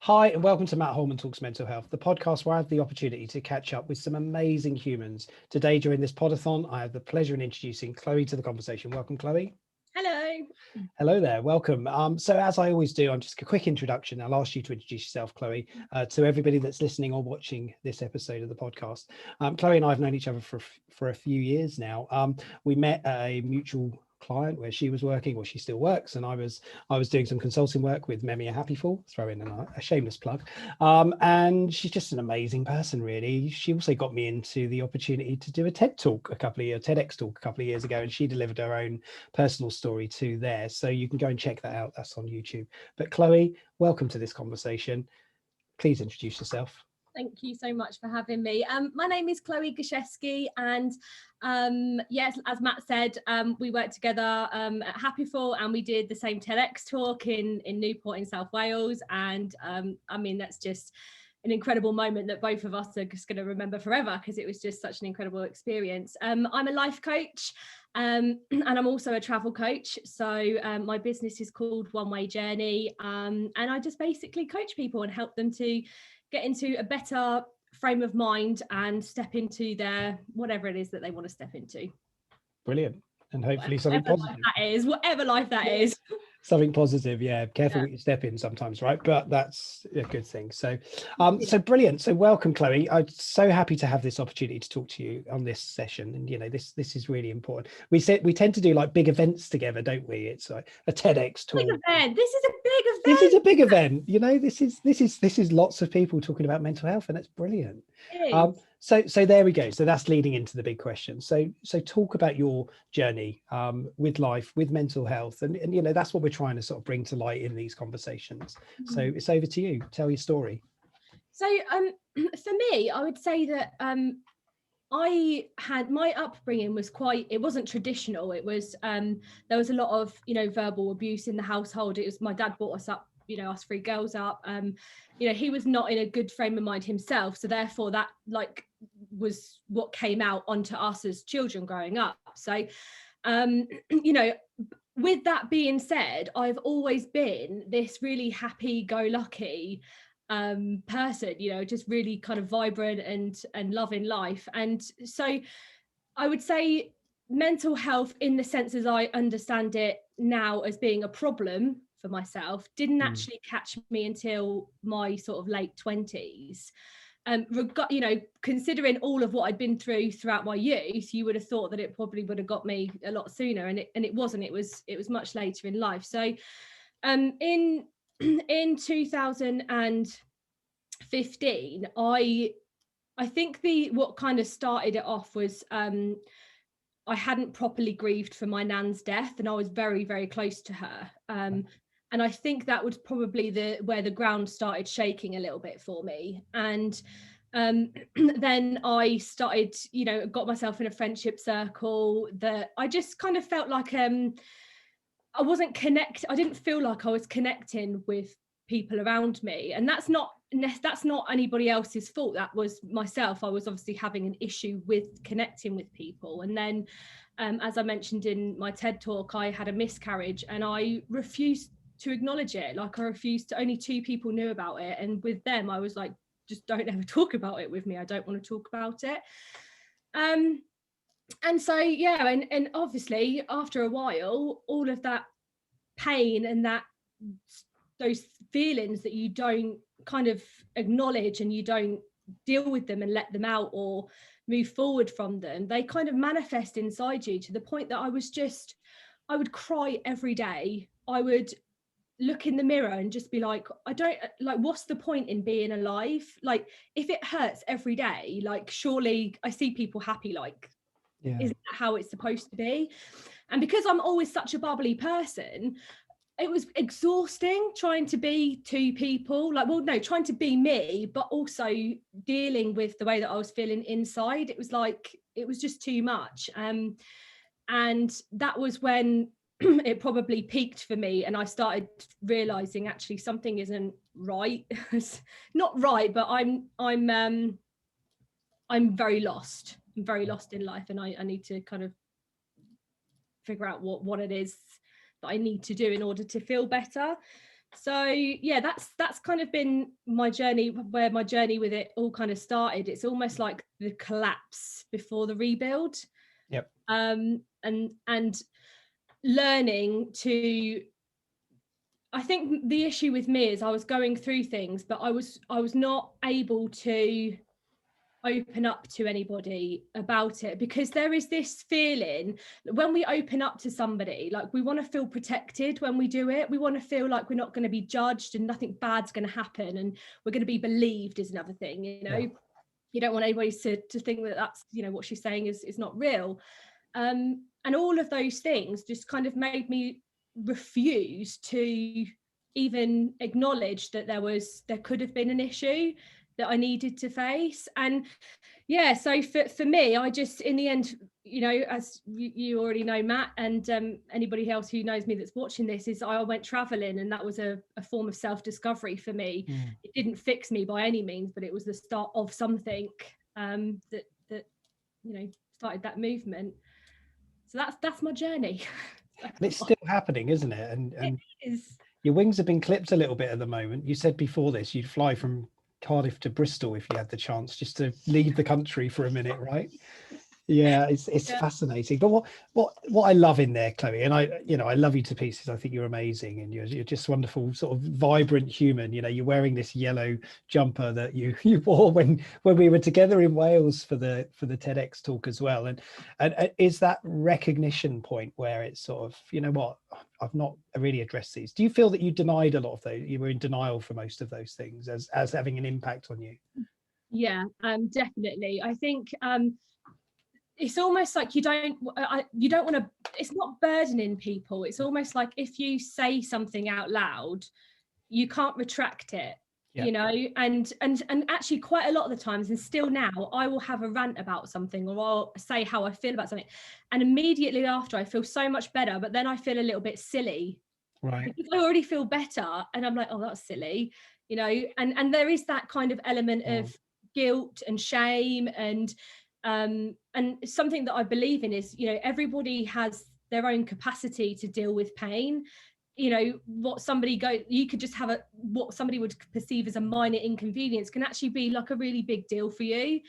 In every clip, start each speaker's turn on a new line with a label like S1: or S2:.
S1: Hi, and welcome to Matt Holman Talks Mental Health, the podcast where I have the opportunity to catch up with some amazing humans. Today, during this podathon, I have the pleasure in introducing Chloe to the conversation. Welcome, Chloe.
S2: Hello.
S1: Hello there, welcome. So as I always do, I'm just a quick introduction. I'll ask you to introduce yourself, Chloe, to everybody that's listening or watching this episode of the podcast. Chloe and I have known each other for a few years now. We met at a mutual client where she was working, or she still works, and I was doing some consulting work with Memi Happyful, throw in a shameless plug, and she's just an amazing person, really. She also got me into the opportunity to do a TED talk TEDx talk a couple of years ago, and she delivered her own personal story too there, so you can go and check that out. That's on YouTube. But Chloe, welcome to this conversation. Please introduce yourself.
S2: Thank you so much for having me. My name is Chloe Gosiewski, and yes, as Matt said, we worked together at Happyful, and we did the same TEDx talk in Newport in South Wales. And I mean, that's just an incredible moment that both of us are just going to remember forever, because it was just such an incredible experience. I'm a life coach, and I'm also a travel coach. So my business is called One Way Journey, and I just basically coach people and help them to get into a better frame of mind and step into their whatever it is that they want to step into.
S1: Brilliant. And hopefully something positive.
S2: Whatever life that is.
S1: Something positive, yeah. Careful what you step in sometimes, right? But that's a good thing. So so brilliant. So welcome, Chloe. I'm so happy to have this opportunity to talk to you on this session. And this is really important. We tend to do like big events together, don't we? It's like a TEDx talk.
S2: Big event. This is a big event.
S1: This is a big event. This is lots of people talking about mental health, and it's brilliant. So there we go. So that's leading into the big question. So talk about your journey with life, with mental health, and that's what we're trying to sort of bring to light in these conversations. So it's over to you. Tell your story.
S2: So for me, I would say that I had, my upbringing was it wasn't traditional. It was there was a lot of verbal abuse in the household. It was, my dad brought us up, us three girls up. He was not in a good frame of mind himself, so therefore that was what came out onto us as children growing up. So with that being said, I've always been this really happy-go-lucky person, just really kind of vibrant and loving life. And so I would say mental health, in the sense as I understand it now as being a problem for myself, didn't actually catch me until my sort of late 20s. Considering all of what I'd been through throughout my youth, you would have thought that it probably would have got me a lot sooner, and it wasn't. It was much later in life. So in 2015, I think what kind of started it off was I hadn't properly grieved for my nan's death, and I was very, very close to her. And I think that was probably where the ground started shaking a little bit for me. And then I started, got myself in a friendship circle that I just kind of felt like I wasn't I didn't feel like I was connecting with people around me. And that's not anybody else's fault. That was myself. I was obviously having an issue with connecting with people. And then, as I mentioned in my TED talk, I had a miscarriage, and I refused to acknowledge it. I refused to. Only 2 people knew about it, and with them I was like, just don't ever talk about it with me. I don't want to talk about it. And so and obviously after a while, all of that pain and those feelings that you don't kind of acknowledge, and you don't deal with them and let them out or move forward from them, they kind of manifest inside you, to the point that I would cry every day. I would look in the mirror and just be like, what's the point in being alive? If it hurts every day, surely I see people happy, isn't that how it's supposed to be? And because I'm always such a bubbly person, it was exhausting trying to be 2 people, trying to be me, but also dealing with the way that I was feeling inside. It was just too much. And that was when it probably peaked for me, and I started realizing actually something isn't right. It's not right, but I'm very lost. I'm very lost in life, and I need to kind of figure out what it is that I need to do in order to feel better. So yeah, that's kind of been my journey, where my journey with it all kind of started. It's almost like the collapse before the rebuild.
S1: Yep.
S2: And learning to, I think the issue with me is I was going through things, but I was not able to open up to anybody about it, because there is this feeling that when we open up to somebody, like, we want to feel protected when we do it. We want to feel like we're not going to be judged and nothing bad's going to happen, and we're going to be believed is another thing, you know. Yeah. You don't want anybody to think that that's, you know, what she's saying is not real. And all of those things just kind of made me refuse to even acknowledge that there could have been an issue that I needed to face. And yeah, so for me, I just, in the end, you know, as you already know, Matt, and anybody else who knows me that's watching this, is I went traveling, and that was a form of self-discovery for me. It didn't fix me by any means, but it was the start of something that you know, started that movement. So that's my journey.
S1: And it's still happening, isn't it? And
S2: it is.
S1: Your wings have been clipped a little bit at the moment. You said before this you'd fly from Cardiff to Bristol if you had the chance, just to leave the country for a minute, right? Yeah, it's fascinating. But what I love in there, Chloe, and I love you to pieces. I think you're amazing, and you're just wonderful, sort of vibrant human. You know, you're wearing this yellow jumper that you wore when we were together in Wales for the TEDx talk as well. And is that recognition point where it's sort of, you know what, I've not really addressed these. Do you feel that you denied a lot of those? You were in denial for most of those things as having an impact on you?
S2: Yeah, definitely. I think it's almost like you don't want to, it's not burdening people. It's almost like if you say something out loud, you can't retract it. Yeah. You know, and actually quite a lot of the times, and still now, I will have a rant about something, or I'll say how I feel about something, and immediately after I feel so much better, but then I feel a little bit silly, right? Because I already feel better, and I'm like, oh, that's silly, you know. And there is that kind of element of guilt and shame, and something that I believe in is, you know, everybody has their own capacity to deal with pain. You know, you could just have what somebody would perceive as a minor inconvenience can actually be like a really big deal for you.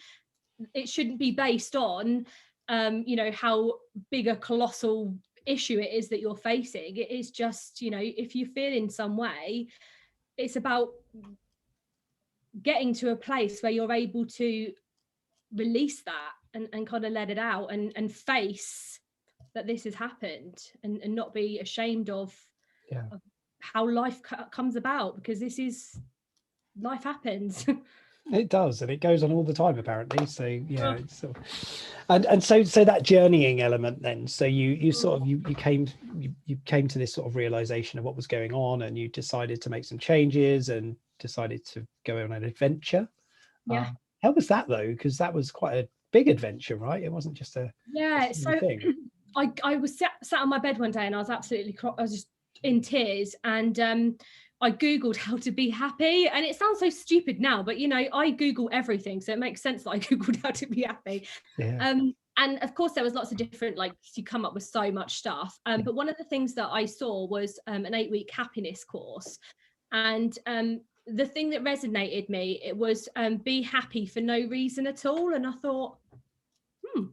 S2: It shouldn't be based on you know, how big a colossal issue it is that you're facing. It is just, you know, if you feel in some way, it's about getting to a place where you're able to release that and kind of let it out and face that this has happened, and not be ashamed of how life comes about, because life happens.
S1: It does, and it goes on all the time apparently. So yeah, it's sort of, and so that journeying element then. So you sort of you came to this sort of realization of what was going on, and you decided to make some changes and decided to go on an adventure.
S2: Yeah.
S1: How was that though? Because that was quite a big adventure, right? It wasn't just a
S2: so thing. I was sat on my bed one day, and I was just in tears, and I googled how to be happy, and it sounds so stupid now, but you know, I Google everything, so it makes sense that I googled how to be happy. Yeah. And of course there was lots of different, like, you come up with so much stuff, but one of the things that I saw was an 8-week happiness course, and the thing that resonated me, it was be happy for no reason at all. And I thought, it's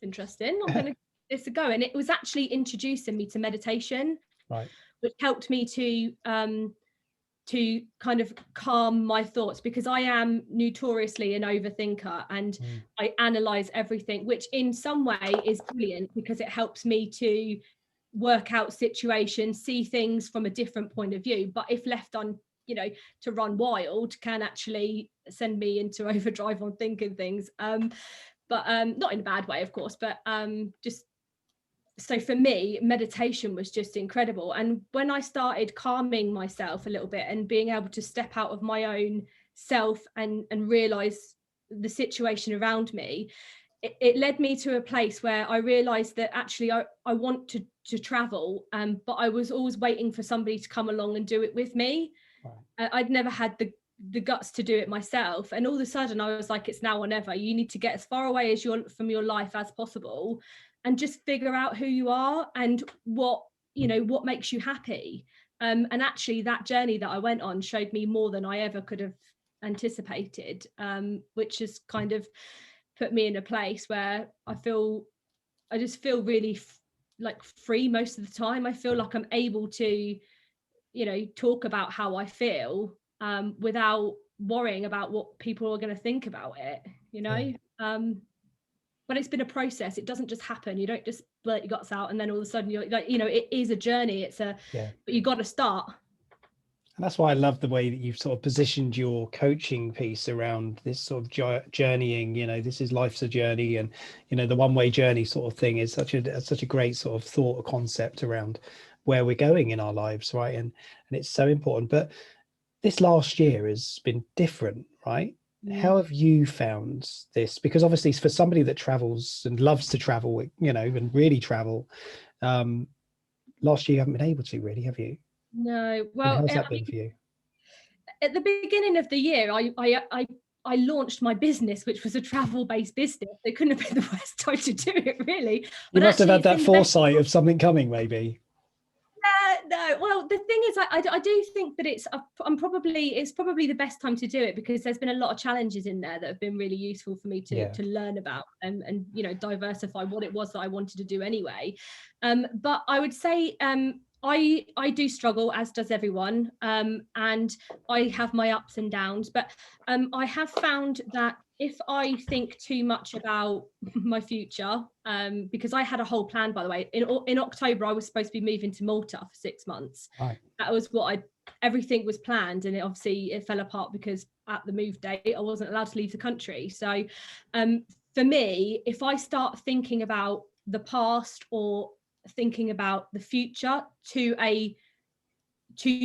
S2: interesting, I'm going to give this a go. And it was actually introducing me to meditation, right, which helped me to kind of calm my thoughts, because I am notoriously an overthinker, and I analyze everything, which in some way is brilliant, because it helps me to work out situations, see things from a different point of view. But if left on, you know, to run wild, can actually send me into overdrive on thinking things, but not in a bad way, of course, but just, so for me, meditation was just incredible. And when I started calming myself a little bit and being able to step out of my own self and realize the situation around me, it led me to a place where I realized that actually I want to travel, but I was always waiting for somebody to come along and do it with me. Right. I'd never had the guts to do it myself, and all of a sudden I was like, it's now or never. You need to get as far away from your life as possible, and just figure out who you are and what, you know, what makes you happy. And actually that journey that I went on showed me more than I ever could have anticipated, which has kind of put me in a place where I just feel really like free most of the time. I feel like I'm able to, talk about how I feel, without worrying about what people are going to think about it, but it's been a process. It doesn't just happen. You don't just blurt your guts out and then all of a sudden you're like, it is a journey. But you got to start.
S1: And that's why I love the way that you've sort of positioned your coaching piece around this sort of journeying. This is life's a journey, and the one-way journey sort of thing is such a great sort of thought or concept around where we're going in our lives, right? And it's so important. But this last year has been different, right? How have you found this? Because obviously for somebody that travels and loves to travel, and really travel, last year you haven't been able to really, have you?
S2: No. Well,
S1: how's that been for you?
S2: At the beginning of the year, I launched my business, which was a travel-based business. It couldn't have been the worst time to do it, really.
S1: You must have had that foresight of something coming, maybe.
S2: No. Well, the thing is, I do think that it's probably the best time to do it, because there's been a lot of challenges in there that have been really useful for me to learn about and diversify what it was that I wanted to do anyway. But I would say I do struggle, as does everyone, and I have my ups and downs. But I have found that if I think too much about my future, because I had a whole plan, by the way, in October, I was supposed to be moving to Malta for 6 months.
S1: Right.
S2: That was everything was planned, and it fell apart because at the move date, I wasn't allowed to leave the country. So for me, if I start thinking about the past or thinking about the future too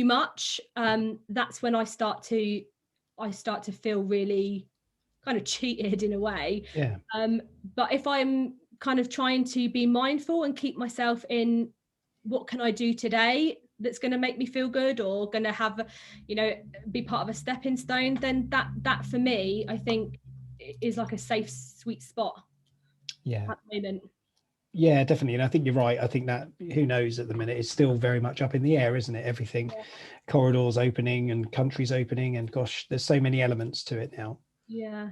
S2: much, that's when I start to feel really kind of cheated in a way. But if I'm kind of trying to be mindful and keep myself in what can I do today that's going to make me feel good, or going to have be part of a stepping stone, then that for me, I think, is like a safe, sweet spot at the moment.
S1: Yeah, definitely. And I think you're right. I think that, who knows, at the minute it's still very much up in the air, isn't it? Everything, corridors opening and countries opening, and gosh, there's so many elements to it now.
S2: Yeah.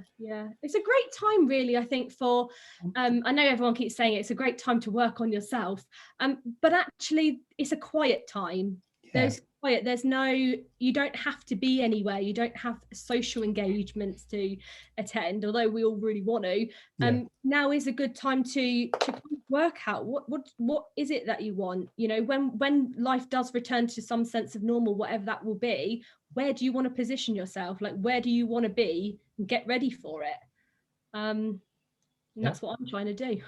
S2: It's a great time, really, I think, for I know everyone keeps saying it's a great time to work on yourself, but actually it's a quiet time. There's you don't have to be anywhere, you don't have social engagements to attend, although we all really want to. Now is a good time to work out what is it that you want, when life does return to some sense of normal, whatever that will be. Where do you want to position yourself? Like, where do you want to be, and get ready for it? And that's what I'm trying to do.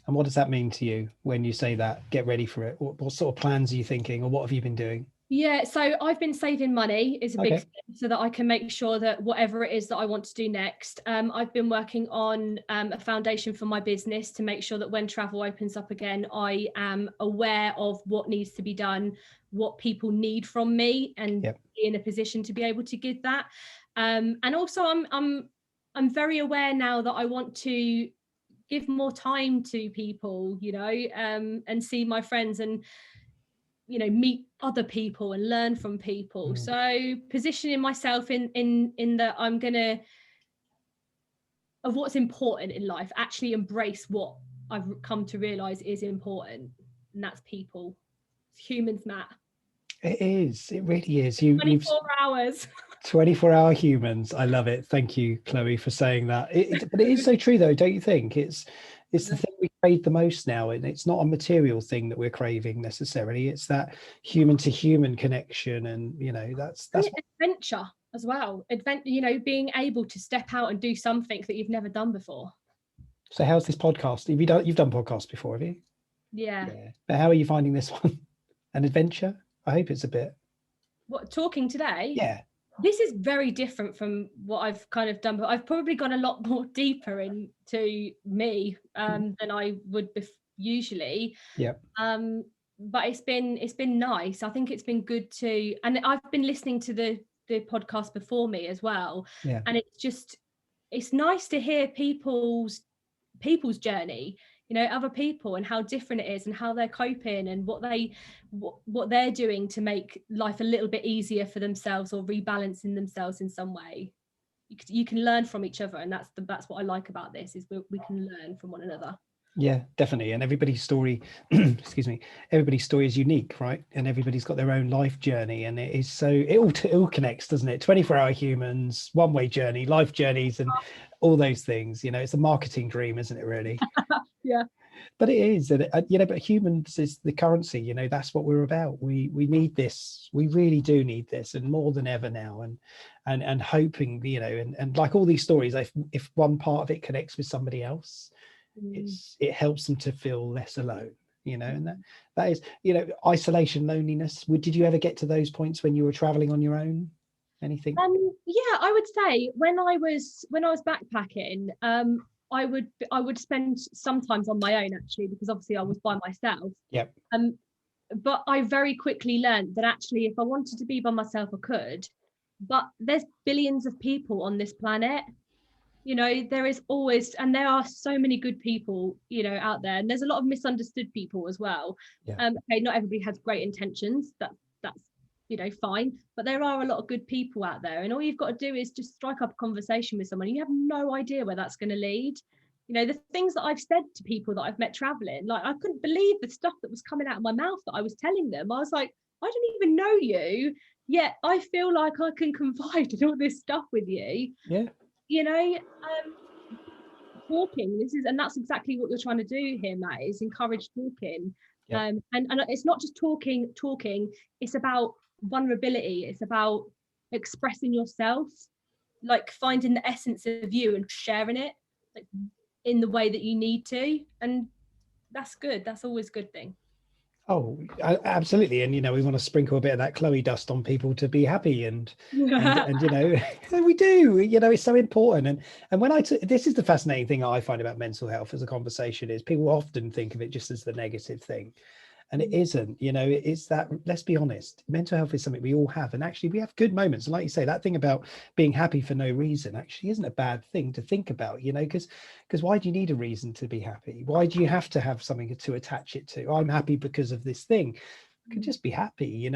S1: And what does that mean to you when you say that, get ready for it? What sort of plans are you thinking, or what have you been doing?
S2: Yeah, so I've been saving money, is a big thing, so that I can make sure that whatever it is that I want to do next, I've been working on a foundation for my business to make sure that when travel opens up again, I am aware of what needs to be done, what people need from me, and be in a position to be able to give that. And also I'm very aware now that I want to give more time to people, and see my friends, and meet other people and learn from people. So positioning myself in that I'm gonna, of what's important in life, actually embrace what I've come to realize is important, and that's people. Humans matter.
S1: It is, it really is.
S2: 24 hours.
S1: 24-hour humans. I love it. Thank you, Chloe, for saying that. But it is so true, though, don't you think? It's the thing we crave the most now, and it's not a material thing that we're craving necessarily. It's that human to human connection, and that's
S2: adventure as well. Being able to step out and do something that you've never done before.
S1: So how's this podcast? You've done podcasts before, have you?
S2: Yeah.
S1: But how are you finding this one? An adventure? I hope it's a bit.
S2: What, talking today?
S1: Yeah.
S2: This is very different from what I've kind of done, but I've probably gone a lot more deeper into me than I would usually.
S1: Yeah.
S2: But it's been nice. I think it's been good to, and I've been listening to the podcast before me as well.
S1: Yeah.
S2: And it's nice to hear people's journey. other people and how different it is and how they're coping and what they're doing to make life a little bit easier for themselves or rebalancing themselves in some way. You can learn from each other, and that's what I like about this, is we can learn from one another.
S1: Yeah, definitely. And everybody's story excuse me, everybody's story is unique, right? And everybody's got their own life journey, and it is so it all connects, doesn't it? 24-hour humans, one-way journey, life journeys, and all those things. It's a marketing dream, isn't it, really?
S2: Yeah,
S1: but it is. And but humans is the currency. That's what we're about. We need this. We really do need this, and more than ever now. And hoping, and like all these stories, if one part of it connects with somebody else, it helps them to feel less alone. And that is, isolation, loneliness. Did you ever get to those points when you were traveling on your own? Anything?
S2: Yeah, I would say when I was backpacking, I would spend sometimes on my own, actually, because obviously I was by myself.
S1: Yep.
S2: But I very quickly learned that actually, if I wanted to be by myself, I could. But there's billions of people on this planet. There is always, and there are so many good people, out there, and there's a lot of misunderstood people as well.
S1: Yeah.
S2: Okay, not everybody has great intentions. That's fine, but there are a lot of good people out there, and all you've got to do is just strike up a conversation with someone. You have no idea where that's going to lead. The things that I've said to people that I've met traveling, like, I couldn't believe the stuff that was coming out of my mouth that I was telling them. I was like, I don't even know you, yet I feel like I can confide in all this stuff with you.
S1: Yeah.
S2: Talking, and that's exactly what you're trying to do here, Matt, is encourage talking.
S1: Yeah.
S2: And it's not just talking, it's about vulnerability. It's about expressing yourself, like finding the essence of you and sharing it, like, in the way that you need to. And that's good. That's always a good thing.
S1: Oh, absolutely. And we want to sprinkle a bit of that Chloe dust on people to be happy, and we do. It's so important. And when this is the fascinating thing I find about mental health as a conversation, is people often think of it just as the negative thing, and it isn't. It's that, let's be honest, mental health is something we all have, and actually we have good moments. And like you say, that thing about being happy for no reason actually isn't a bad thing to think about, because why do you need a reason to be happy? Why do you have to have something to attach it to? I'm happy because of this thing. I can just be happy,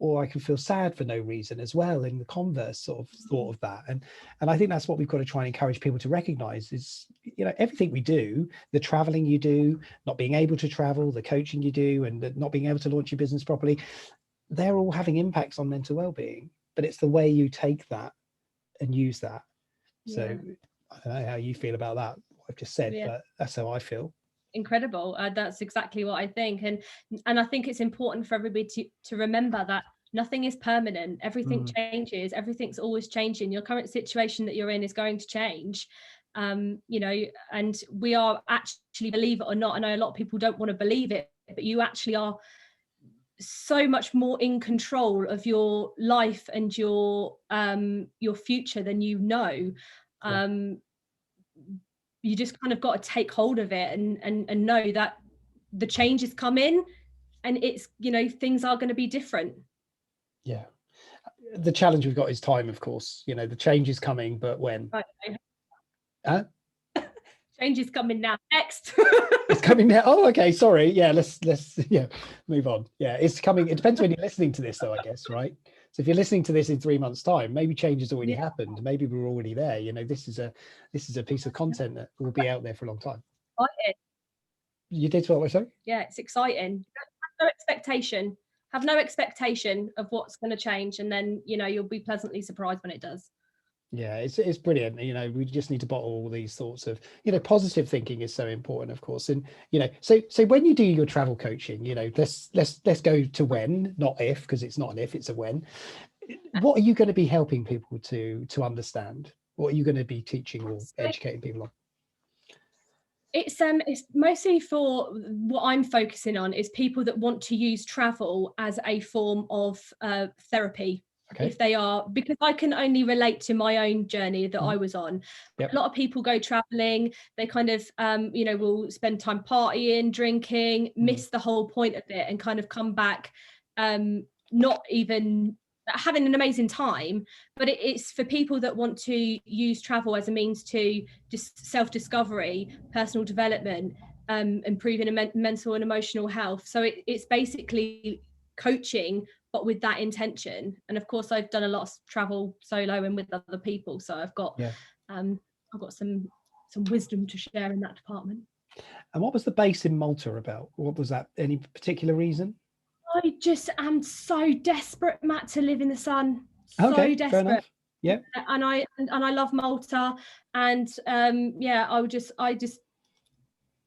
S1: or I can feel sad for no reason as well, in the converse sort of thought of that. And I think that's what we've got to try and encourage people to recognize is, everything we do, the traveling you do, not being able to travel, the coaching you do, and not being able to launch your business properly, they're all having impacts on mental well-being. But it's the way you take that and use that. So I don't know how you feel about that, what I've just said, but that's how I feel.
S2: Incredible. That's exactly what I think. And I think it's important for everybody to remember that nothing is permanent. Everything changes. Everything's always changing. Your current situation that you're in is going to change. And we are actually, believe it or not, I know a lot of people don't want to believe it, but you actually are so much more in control of your life and your future than you know. You just kind of got to take hold of it and know that the change is coming, and it's, things are going to be different.
S1: Yeah. The challenge we've got is time, of course. The change is coming, but when? Huh?
S2: Change is coming now. Next.
S1: It's coming now. Oh, okay. Sorry. Yeah, let's move on. Yeah, it's coming. It depends when you're listening to this, though, I guess, right? So if you're listening to this in 3 months' time, maybe change has already happened. Maybe we're already there. This is a piece of content that will be out there for a long time. You did what? Sorry?
S2: Yeah, it's exciting. Have no expectation. Have no expectation of what's going to change, and then you'll be pleasantly surprised when it does.
S1: Yeah, it's brilliant. We just need to bottle all these thoughts of, positive thinking is so important, of course. And so when you do your travel coaching, let's go to when, not if, because it's not an if, it's a when. What are you going to be helping people to understand? What are you going to be teaching or educating people on?
S2: It's mostly, for what I'm focusing on, is people that want to use travel as a form of therapy. Okay. If they are, because I can only relate to my own journey that I was on. Yep. A lot of people go traveling, they kind of will spend time partying, drinking, miss the whole point of it, and kind of come back not even having an amazing time. But it's for people that want to use travel as a means to just self-discovery, personal development, improving mental and emotional health. So it's basically coaching, but with that intention. And of course, I've done a lot of travel solo and with other people, so I've got some wisdom to share in that department.
S1: And what was the base in Malta about? What was that? Any particular reason?
S2: I just am so desperate, Matt, to live in the sun. So
S1: Okay,
S2: desperate.
S1: fair enough. Yeah.
S2: And I love Malta, and I just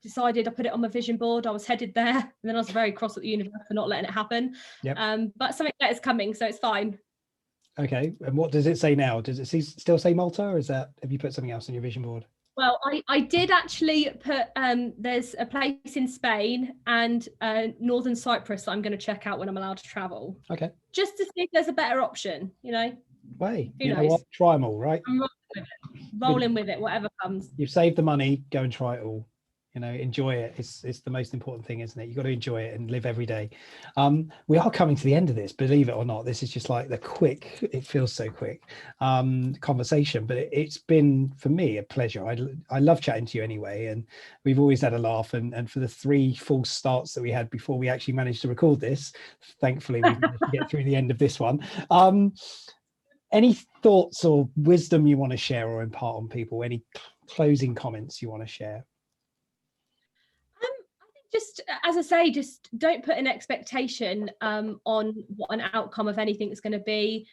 S2: decided, I put it on my vision board. I was headed there, and then I was very cross at the universe for not letting it happen. But something better is coming, so it's fine. Okay.
S1: And what does it say now? Does it still say Malta, or have you put something else on your vision board?
S2: Well, I did actually put, there's a place in Spain and Northern Cyprus that I'm going to check out when I'm allowed to travel.
S1: Okay.
S2: Just to see if there's a better option,
S1: Way.
S2: Who knows?
S1: What? Try them all, right?
S2: I'm rolling with it, whatever comes.
S1: You've saved the money, go and try it all. Enjoy it. It's the most important thing, isn't it? You've got to enjoy it and live every day. We are coming to the end of this, believe it or not. This is just like it feels so quick conversation, but it's been, for me, a pleasure. I love chatting to you anyway, and we've always had a laugh, and for the 3 false starts that we had before we actually managed to record this, thankfully we managed to get through the end of this one. Any thoughts or wisdom you want to share or impart on people? Any closing comments you want to share?
S2: Just, as I say, just don't put an expectation on what an outcome of anything is going to be.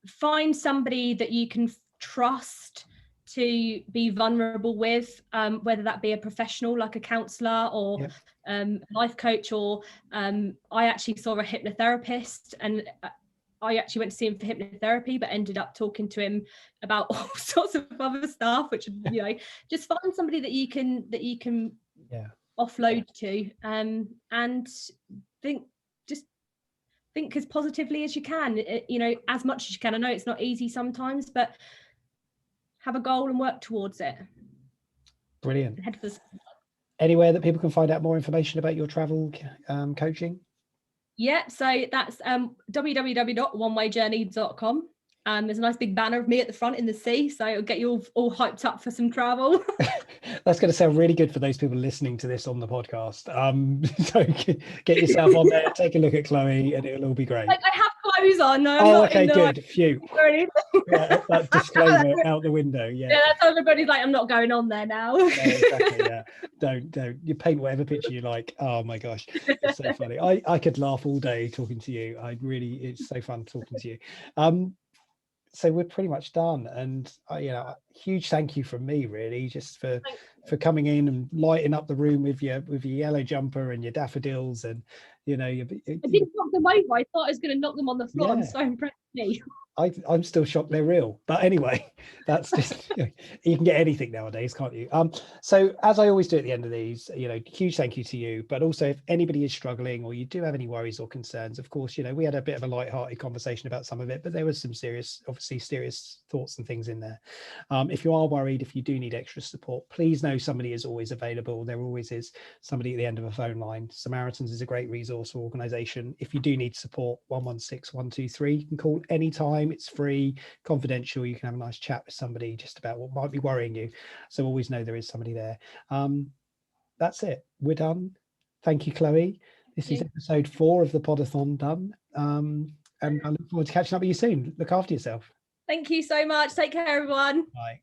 S2: Find somebody that you can trust to be vulnerable with, whether that be a professional like a counsellor or life coach, or I actually saw a hypnotherapist, and I actually went to see him for hypnotherapy, but ended up talking to him about all sorts of other stuff, which, just find somebody that you can offload to, and think as positively as you can, as much as you can. I know it's not easy sometimes, but have a goal and work towards it.
S1: Brilliant. Anywhere that people can find out more information about your travel coaching?
S2: Yeah, so that's www.onewayjourney.com. There's a nice big banner of me at the front in the sea, so it'll get you all hyped up for some travel.
S1: That's going to sound really good for those people listening to this on the podcast. So get yourself on there, take a look at Chloe, and it'll all be great.
S2: I have clothes on. No,
S1: okay, good. Phew. That disclaimer out the window. Yeah,
S2: that's how everybody's like, I'm not going on there now.
S1: Exactly. Yeah. Don't. You paint whatever picture you like. Oh my gosh, it's so funny. I could laugh all day talking to you. It's so fun talking to you. So we're pretty much done, and huge thank you from me, really, just for coming in and lighting up the room with your yellow jumper and your daffodils, and I didn't
S2: knock them over. I thought I was going to knock them on the floor. I'm so impressed with me.
S1: I'm still shocked they're real, but anyway, that's just you can get anything nowadays, can't you? So as I always do at the end of these, huge thank you to you, but also if anybody is struggling or you do have any worries or concerns, of course, we had a bit of a light-hearted conversation about some of it, but there was some serious thoughts and things in there. If you are worried, if you do need extra support, please know somebody is always available. There always is somebody at the end of a phone line. Samaritans is a great resource or organization. If you do need support, 116 123, you can call anytime. It's free, confidential. You can have a nice chat with somebody just about what might be worrying you. So always know there is somebody there. That's it. We're done. Thank you, Chloe. This is episode 4 of the Podathon done. And I look forward to catching up with you soon. Look after yourself.
S2: Thank you so much. Take care, everyone.
S1: Bye.